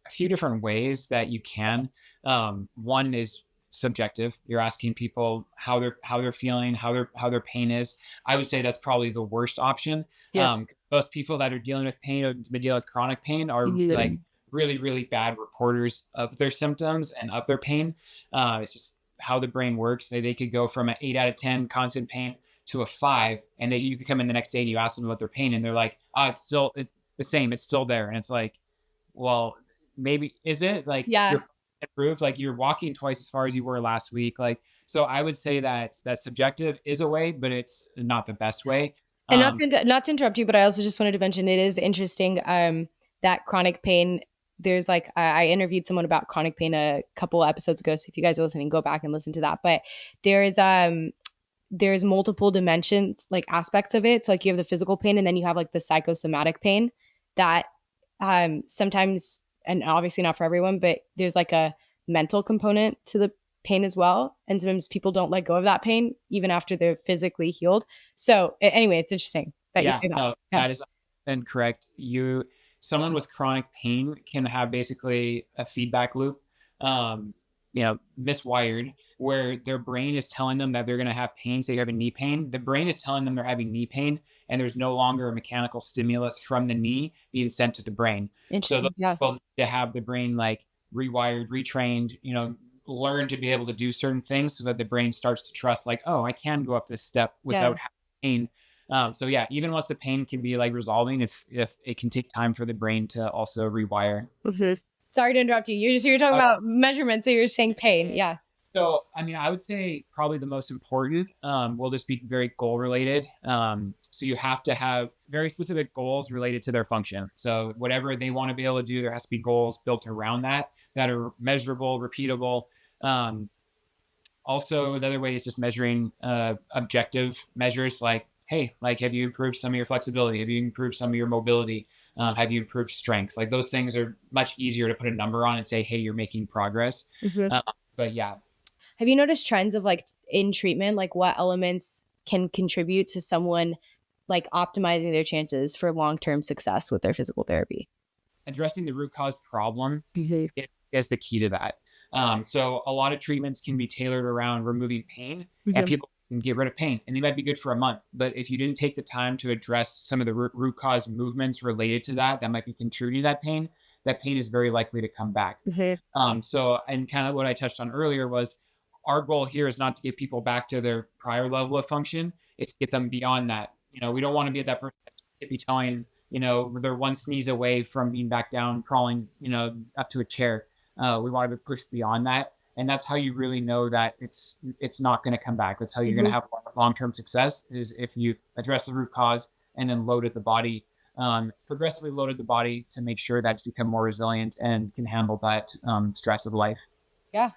few different ways that you can. One is subjective. You're asking people how they're feeling, how their pain is. I would say that's probably the worst option. Yeah. Most people that are dealing with pain or dealing with chronic pain are like really, really bad reporters of their symptoms and of their pain. It's just how the brain works. They could go from an 8 out of 10 constant pain to a 5, and you could come in the next day and you ask them about their pain, and they're like, "Oh, it's still the same. It's still there." And it's like, well, maybe is it like you're improved? Like you're walking twice as far as you were last week. Like, so I would say that subjective is a way, but it's not the best way. And not to interrupt you, but I also just wanted to mention it is interesting that chronic pain. There's like I interviewed someone about chronic pain a couple episodes ago. So if you guys are listening, go back and listen to that. But there's multiple dimensions, like aspects of it. So like you have the physical pain, and then you have like the psychosomatic pain that sometimes, and obviously not for everyone, but there's like a mental component to the pain as well. And sometimes people don't let go of that pain even after they're physically healed. So anyway, it's interesting that you say that. No, that is incorrect. Someone with chronic pain can have basically a feedback loop, miswired, where their brain is telling them that they're going to have pain. Say you're having knee pain. The brain is telling them they're having knee pain, and there's no longer a mechanical stimulus from the knee being sent to the brain. So people need to have the brain like rewired, retrained, learn to be able to do certain things so that the brain starts to trust like, oh, I can go up this step without having pain. So yeah, even once the pain can be like resolving, if it can take time for the brain to also rewire. Sorry to interrupt you. You're talking about measurements, so you're saying pain. Yeah. So, I mean, I would say probably the most important will just be very goal related. So you have to have very specific goals related to their function. So whatever they want to be able to do, there has to be goals built around that are measurable, repeatable. Also, the other way is just measuring objective measures like, hey, like, have you improved some of your flexibility? Have you improved some of your mobility? Have you improved strength? Like those things are much easier to put a number on and say, hey, you're making progress. But yeah. Have you noticed trends of like in treatment, like what elements can contribute to someone like optimizing their chances for long-term success with their physical therapy? Addressing the root cause problem is the key to that. So a lot of treatments can be tailored around removing pain, and people can get rid of pain, and they might be good for a month. But if you didn't take the time to address some of the root cause movements related to that might be contributing to that pain is very likely to come back. So, and kind of what I touched on earlier was our goal here is not to get people back to their prior level of function. It's to get them beyond that. We don't want to be at that person that be telling, they're one sneeze away from being back down, crawling, up to a chair. We want to be pushed beyond that. And that's how you really know that it's not going to come back. That's how you're going to have long-term success, is if you address the root cause and then progressively loaded the body to make sure that it's become more resilient and can handle that stress of life. Yeah.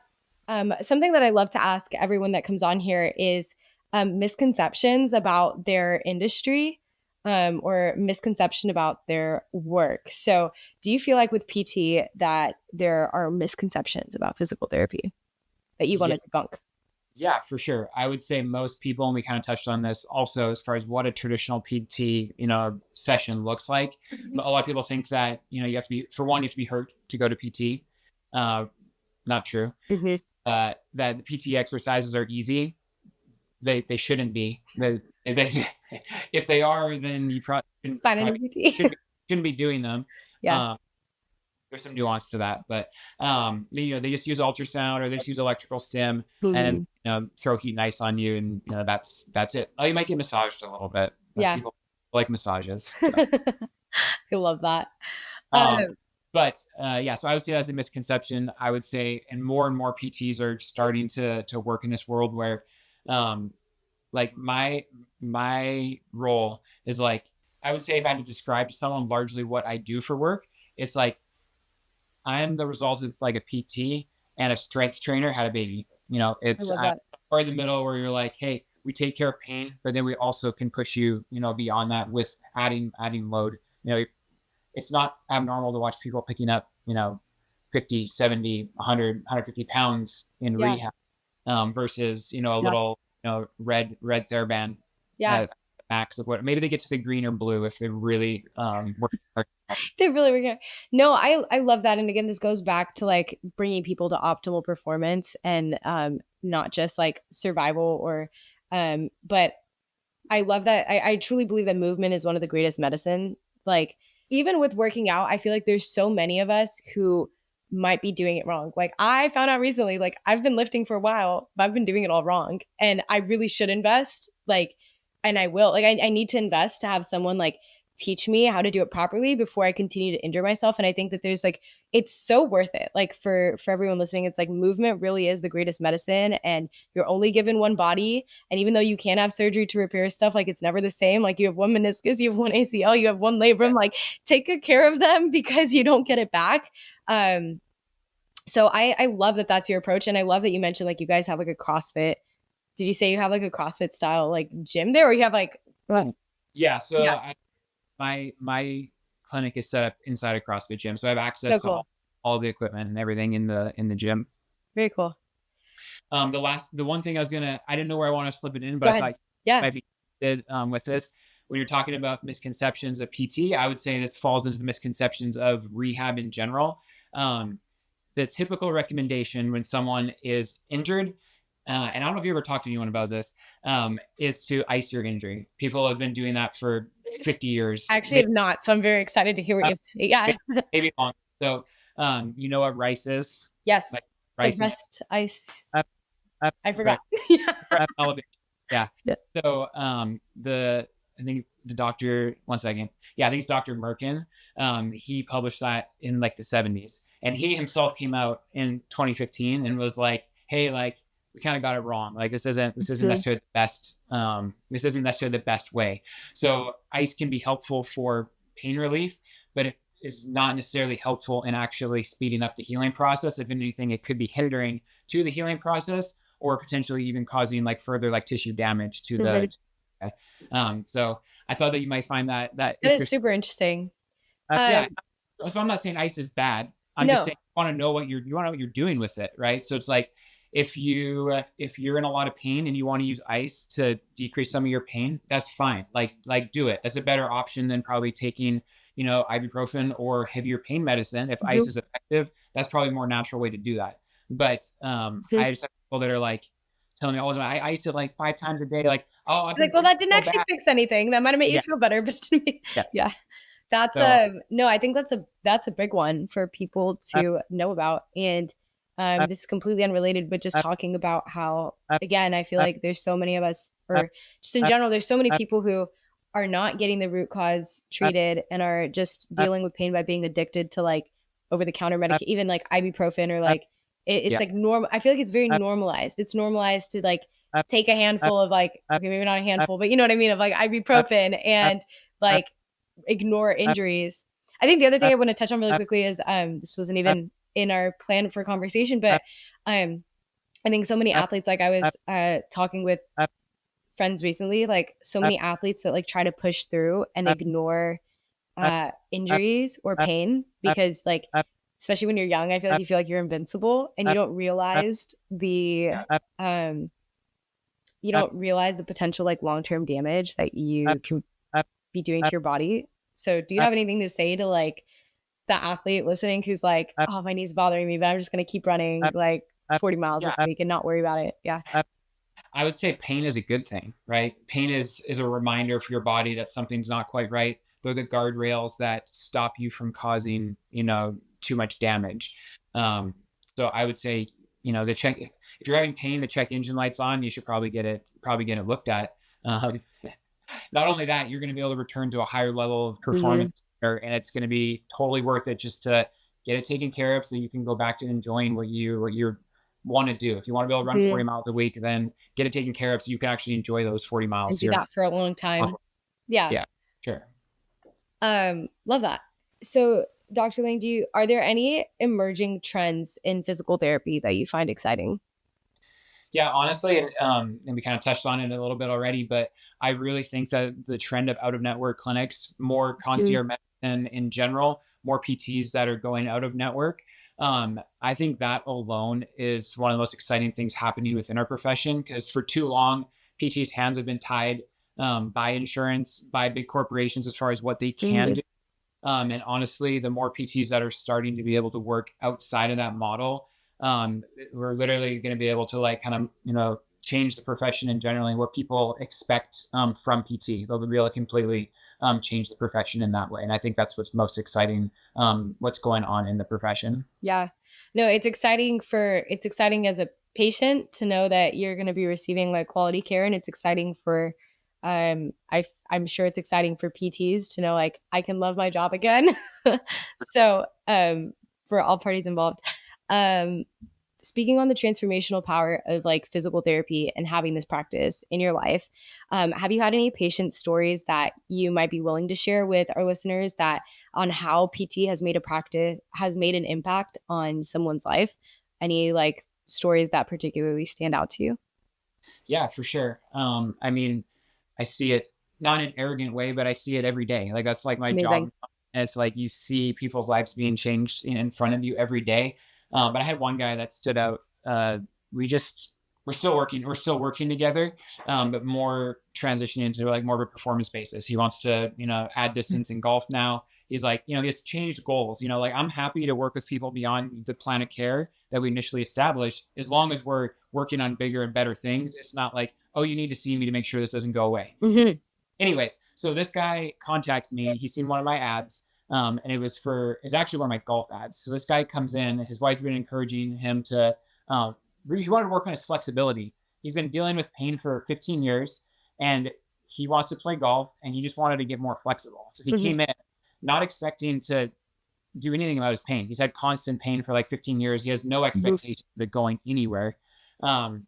Something that I love to ask everyone that comes on here is misconceptions about their industry or misconception about their work. So do you feel like with PT that there are misconceptions about physical therapy that you want to debunk? Yeah, for sure. I would say most people, and we kind of touched on this also as far as what a traditional PT, session looks like. A lot of people think that, you have to be, for one, you have to be hurt to go to PT. Not true. that the PT exercises are easy. They shouldn't be. They if they are, then you Find a new probably PT. shouldn't be doing them. Yeah. Um, there's some nuance to that, but they just use ultrasound or they just use electrical stim and Mhm. throw heat and ice on you, and that's it. Oh, you might get massaged a little bit, but Yeah. people like massages. So. I love that. Um, Um, but yeah, so I would say that's a misconception. I would say, and more PTs are starting to work in this world where, um, like my role is like I would say if I had to describe to someone largely what I do for work, it's like I am the result of like a PT and a strength trainer had a baby. I It's love that. or in the middle where you're like, hey, we take care of pain, but then we also can push you, beyond that with adding load. It's not abnormal to watch people picking up, 50, 70, 100, 150 pounds in Yeah. rehab versus, a Yeah. little, red TheraBand Yeah. at max of what maybe they get to the green or blue if they really work hard. They really were good. No, I love that. And again, this goes back to like bringing people to optimal performance and not just like survival or but I love that. I truly believe that movement is one of the greatest medicine. Like, even with working out, I feel like there's so many of us who might be doing it wrong. Like, I found out recently, like, I've been lifting for a while, but I've been doing it all wrong. And I really should invest. Like, and I will. Like, I need to invest to have someone like teach me how to do it properly before I continue to injure myself. And I think that there's like, it's so worth it. Like for everyone listening, it's like movement really is the greatest medicine. And you're only given one body, and even though you can have surgery to repair stuff, like it's never the same. Like you have one meniscus, you have one ACL, you have one labrum. Like take good care of them because you don't get it back. So I love that that's your approach, and I love that you mentioned like you guys have like a CrossFit. Did you say you have like a CrossFit style like gym there, or you have like Right. Yeah. So yeah, my clinic is set up inside a CrossFit gym, so I have so access to cool, all the equipment and everything in the gym. very cool. The one thing I didn't know where I want to slip it in, Go but I ahead. thought Yeah, might be good with this. When you're talking about misconceptions of PT, I would say this falls into the misconceptions of rehab in general. Um, the typical recommendation when someone is injured, and I don't know if you ever talked to anyone about this, is to ice your injury. People have been doing that for 50 years, I actually have not, so I'm very excited to hear what you uh, have to say. Yeah, maybe longer. So, you know what rice is? Like yes, like rice and rest ice. up, up, I right, forgot. Yeah, elevation. Yeah. yeah, So, I think the doctor, one second. Yeah, I think it's Dr. Merkin. He published that in like the 70s. And he himself came out in 2015 and was like, hey, like, we kind of got it wrong. Like this isn't mhm, necessarily the best, this isn't necessarily the best way. So ice can be helpful for pain relief, but it is not necessarily helpful in actually speeding up the healing process. If anything, it could be hindering to the healing process or potentially even causing like further like tissue damage to mhm. the. So I thought that you might find that That is interesting. super interesting. Yeah. Um, So I'm not saying ice is bad. I'm just no, saying you want to know you want to know what you're doing with it, right? So it's like if you're in a lot of pain and you want to use ice to decrease some of your pain, that's fine. Like do it. That's a better option than probably taking ibuprofen or heavier pain medicine. If ice mhm, is effective, that's probably a more natural way to do that. But mhm. I just have people that are like telling me, "Oh, I ice it like 5 times a day." Like, "Oh, I've Like, been well, feeling that didn't so actually bad." fix anything. That might have made you Yeah. feel better, but to me, Yes. yeah, that's So. no, I think that's a big one for people to know about. And this is completely unrelated, but just talking about how again, I feel like there's so many of us, or just in general, there's so many people who are not getting the root cause treated and are just dealing with pain by being addicted to like over the counter medication, even like ibuprofen or like it's Yeah. like normal. I feel like it's very normalized. It's normalized to like take a handful of like okay, maybe not a handful, but you know what I mean, of like ibuprofen and like ignore injuries. I think the other thing I want to touch on really quickly is this wasn't even in our plan for conversation, but um I think so many athletes, like I was talking with friends recently, like so many athletes that like try to push through and ignore injuries or pain because like especially when you're young, I feel like you feel like you're invincible and um you don't realize the potential like long-term damage that you can be doing to your body. So do you have anything to say to like the athlete listening who's like, oh, my knee's bothering me, but I'm just gonna keep running? Like, Uh, 40 miles yeah, this week and not worry about it. Yeah. I, I would say pain is a good thing, right? Pain is a reminder for your body that something's not quite right. They're the guardrails that stop you from causing, too much damage. Um, so I would say, the check if you're having pain, the check engine light's on, you should probably get it looked at. Um, Not only that, you're going to be able to return to a higher level of Mhm. performance, and it's going to be totally worth it just to get it taken care of, so you can go back to enjoying what you want to do. If you want to be able to run 40 Mhm. miles a week, then get it taken care of so you can actually enjoy those 40 And miles do here. that for a long time. Yeah. Yeah, sure. Love that. So, Dr. Lang, are there any emerging trends in physical therapy that you find exciting? Yeah, honestly, and we kind of touched on it a little bit already, but I really think that the trend of out of network clinics, more Mhm. concierge medicine in general, more PTs that are going out of network, I think that alone is one of the most exciting things happening within our profession. Because for too long, PTs' hands have been tied by insurance, by big corporations as far as what they can Mhm. do. And honestly, the more PTs that are starting to be able to work outside of that model, we're literally going to be able to like kind of change the profession in general and what people expect from PT. They'll be able to completely change the profession in that way, and I think that's what's most exciting. What's going on in the profession? Yeah. No, it's exciting as a patient to know that you're going to be receiving like quality care, and it's exciting for I'm sure it's exciting for PTs to know like I can love my job again. So, for all parties involved. Um Speaking on the transformational power of like physical therapy and having this practice in your life, have you had any patient stories that you might be willing to share with our listeners that on how PT has made an impact on someone's life? Any like stories that particularly stand out to you? Yeah, for sure. I mean, I see it not in an arrogant way, but I see it every day. Like that's like my Amazing. job. It's like you see people's lives being changed in front of you every day. But I had one guy that stood out. We just we're still working together, but more transitioning into like more of a performance basis. He wants to add distance in golf now. He's like he has changed goals. Like I'm happy to work with people beyond the plan of care that we initially established, as long as we're working on bigger and better things. It's not like, oh, you need to see me to make sure this doesn't go away. Hmm. Anyways, so this guy contacts me. He's seen one of my ads, and it's actually one of my golf ads. So this guy comes in. His wife's been encouraging him to. He wanted to work on his flexibility. He's been dealing with pain for 15 years, and he wants to play golf, and he just wanted to get more flexible. So he Hmm. came in, not expecting to do anything about his pain. He's had constant pain for like 15 years. He has no expectation of it going anywhere. Um,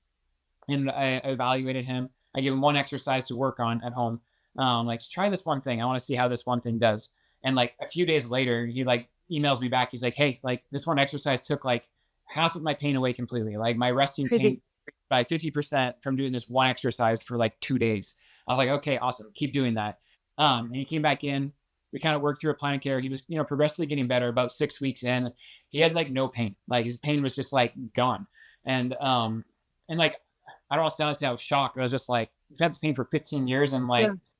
and I evaluated him. I gave him one exercise to work on at home. Like try this one thing. I want to see how this one thing does. And like a few days later, he like emails me back. He's like, "Hey, like this one exercise took like half of my pain away completely. Like my resting Crazy. pain by 50% from doing this one exercise for like 2 days." I was like, "Okay, awesome. Keep doing that." And he came back in. We kind of worked through a plan of care. He was, progressively getting better. About 6 weeks in, he had like no pain. Like his pain was just like gone. And like I don't want to sound like I was shocked. I was just like, you've had this pain for 15 years, and Yeah.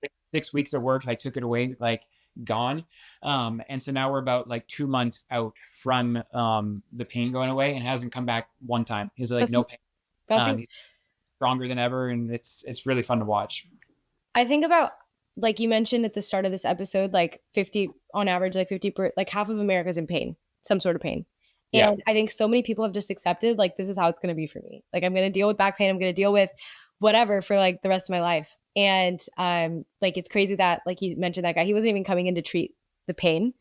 like 6 weeks of work, I took it away, like gone. And so now we're about like 2 months out from the pain going away, and it hasn't come back one time. He's like That's no pain. that's He's stronger than ever, and it's really fun to watch. I think about like you mentioned at the start of this episode, like 50 on average, like like half of America's in pain, some sort of pain. Yeah, And I think so many people have just accepted like this is how it's going to be for me. Like I'm going to deal with back pain. I'm going to deal with whatever for like the rest of my life. And like it's crazy that like you mentioned that guy, he wasn't even coming in to treat the pain.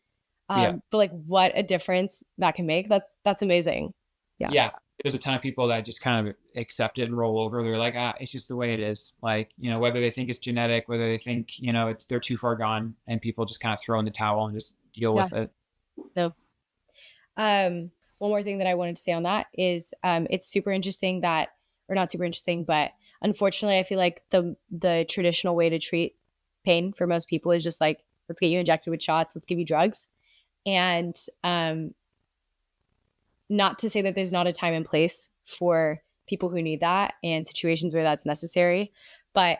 yeah. But like what a difference that can make. That's amazing. Yeah. Yeah, there's a ton of people that just kind of accept it and roll over. They're like, it's just the way it is. Like, whether they think it's genetic, whether they think, they're too far gone, and people just kind of throw in the towel and just deal Yeah. with it. No. One more thing that I wanted to say on that is it's super interesting that, or not super interesting, but unfortunately, I feel like the traditional way to treat pain for most people is just like, let's get you injected with shots, let's give you drugs. And not to say that there's not a time and place for people who need that and situations where that's necessary, but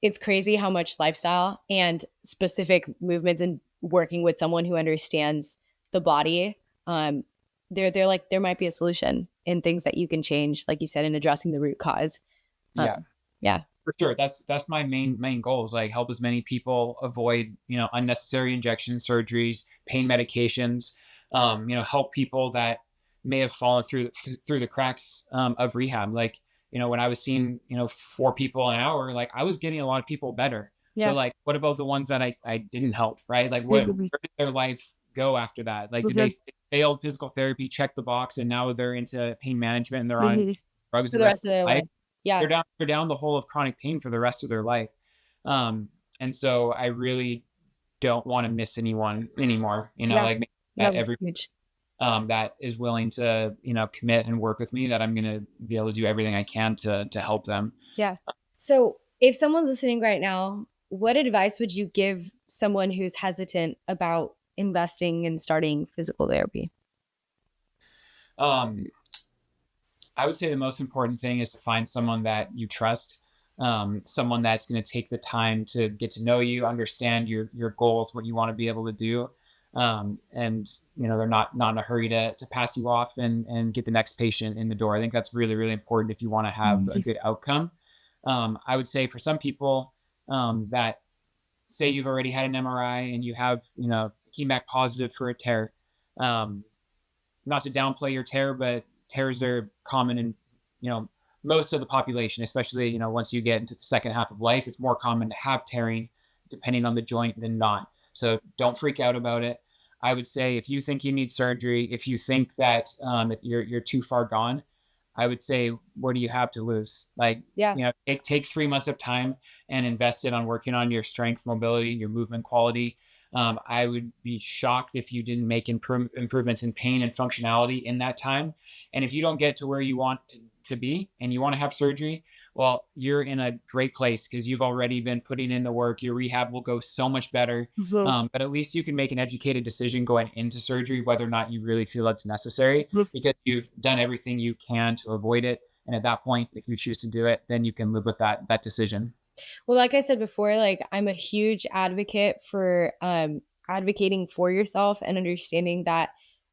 it's crazy how much lifestyle and specific movements and working with someone who understands the body, um, they're like there might be a solution and things that you can change, like you said, in addressing the root cause. Yeah. Yeah. For sure. That's my main goal is like help as many people avoid, unnecessary injections, surgeries, pain medications, help people that may have fallen through the cracks of rehab. Like, when I was seeing, 4 people an hour, like I was getting a lot of people better. But Yeah. like, what about the ones that I didn't help, right? Like Mhm. where did their life go after that? Like, did Mhm. they fail physical therapy, check the box, and now they're into pain management and they're on Mhm. drugs For the the rest rest of of their their life? life. Yeah. They're down the hole of chronic pain for the rest of their life. Um, and so I really don't want to miss anyone anymore, Yeah. like that No, every huge. that is willing to, commit and work with me, that I'm going to be able to do everything I can to help them. Yeah. So if someone's listening right now, what advice would you give someone who's hesitant about investing and starting physical therapy? Um, I would say the most important thing is to find someone that you trust, someone that's going to take the time to get to know you, understand your goals, what you want to be able to do, and they're not in a hurry to pass you off and get the next patient in the door. I think that's really really important if you want to have a Mhm. good outcome. I would say for some people that say you've already had an MRI and you have came back positive for a tear. Um, Not to downplay your tear, but tears are common in, you know, most of the population, especially, once you get into the second half of life, it's more common to have tearing depending on the joint than not. So don't freak out about it. I would say if you think you need surgery, if you think that you're too far gone, I would say, what do you have to lose? Like, Yeah. take 3 months of time and invest it on working on your strength, mobility, your movement quality. I would be shocked if you didn't make improvements in pain and functionality in that time. And if you don't get to where you want to be and you want to have surgery, well, you're in a great place because you've already been putting in the work. Your rehab will go so much better. Mhm. But at least you can make an educated decision going into surgery whether or not you really feel it's necessary, because you've done everything you can to avoid it. And at that point, if you choose to do it, then you can live with that decision. Well, like I said before, like I'm a huge advocate for advocating for yourself and understanding that,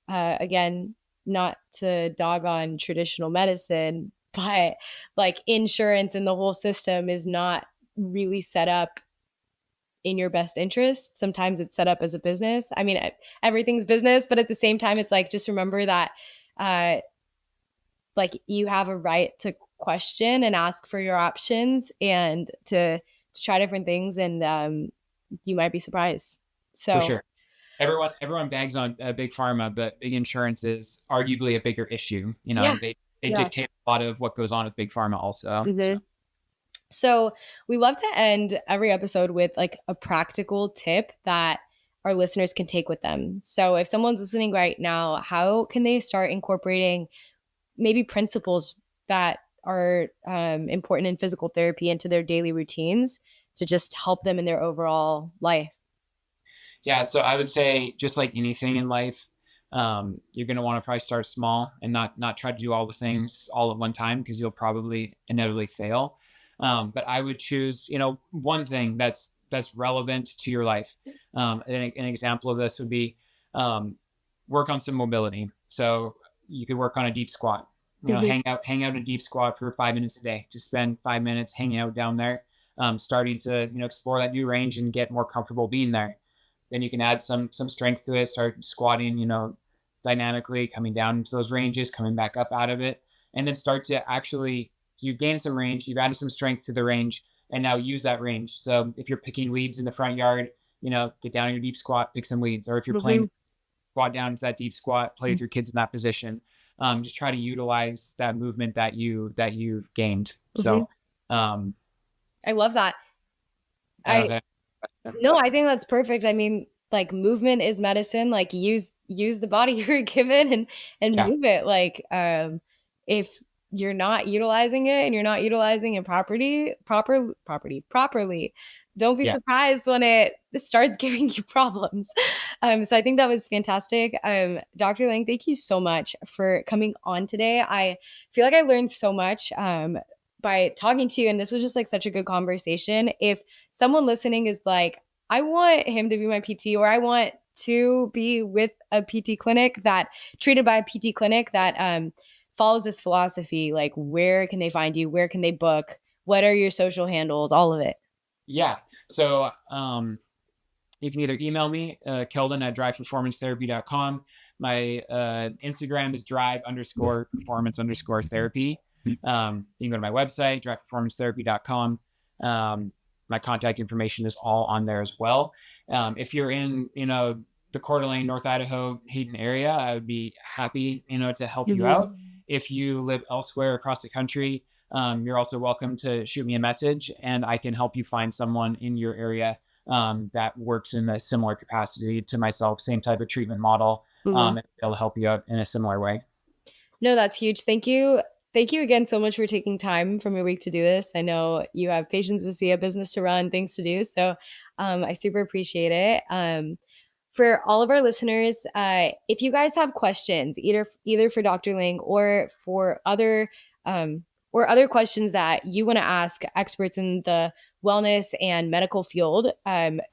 again, not to dog on traditional medicine, but like insurance and the whole system is not really set up in your best interest. Sometimes it's set up as a business. I mean, everything's business, but at the same time, it's like just remember that uh, like you have a right to question and ask for your options and to try different things, and you might be surprised. For So sure. Everyone bags on big pharma, but big insurance is arguably a bigger issue. yeah, They yeah. dictate a lot of what goes on with big pharma also. So Mhm. So we love to end every episode with like a practical tip that our listeners can take with them. So if someone's listening right now, how can they start incorporating maybe principles that are important in physical therapy into their daily routines to just help them in their overall life? yeah, so I would say just like anything in life, you're gonna want to probably start small and not try to do all the things all at one time because you'll probably inevitably fail. But I would choose, one thing that's relevant to your life. An example of this would be um, work on some mobility. So you could work on a deep squat. Mhm. Hang out in a deep squat for 5 minutes a day. Just spend 5 minutes hanging out down there, starting to explore that new range and get more comfortable being there. Then you can add some strength to it, start squatting, dynamically, coming down into those ranges, coming back up out of it, and then start to actually, you've gained some range, you've added some strength to the range, and now use that range. So if you're picking weeds in the front yard, get down in your deep squat, pick some weeds. Or if you're playing Mhm. squat down into that deep squat, play with your kids in that position. Just try to utilize that movement that you gained. Mhm. So um, I love that. I don't I know if that, No, I think that's perfect. I mean, like movement is medicine. Like use the body you're given and yeah, move it. Like if you're not utilizing it and you're not utilizing it properly, don't be yeah. surprised when it starts giving you problems. So I think that was fantastic. Dr. Lang, thank you so much for coming on today. I feel like I learned so much by talking to you, and this was just like such a good conversation. If someone listening is like, I want him to be my PT, or I want to be with a PT clinic that treated by a PT clinic that follows this philosophy, like where can they find you? Where can they book? What are your social handles? All of it. Yeah. So you can either email me, Keldon at driveperformancetherapy.com. My Instagram is drive_performance_therapy. You can go to my website, driveperformancetherapy.com. My contact information is all on there as well. If you're in, the Coeur d'Alene, North Idaho, Hayden area, I would be happy, to help you out. If you live elsewhere across the country, you're also welcome to shoot me a message, and I can help you find someone in your area that works in a similar capacity to myself, same type of treatment model, and it'll help you out in a similar way. No, that's huge. Thank you. Thank you again so much for taking time from your week to do this. I know you have patients to see, a business to run, things to do. So I super appreciate it. For all of our listeners, if you guys have questions, either for Dr. Ling or other questions that you want to ask experts in the wellness and medical field,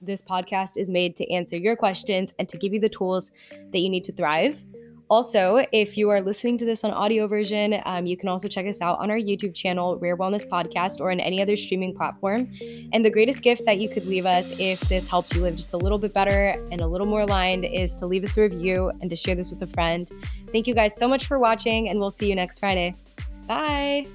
this podcast is made to answer your questions and to give you the tools that you need to thrive. Also, if you are listening to this on audio version, you can also check us out on our YouTube channel, Rare Wellness Podcast, or on any other streaming platform. And the greatest gift that you could leave us, if this helps you live just a little bit better and a little more aligned, is to leave us a review and to share this with a friend. Thank you guys so much for watching, and we'll see you next Friday. Bye.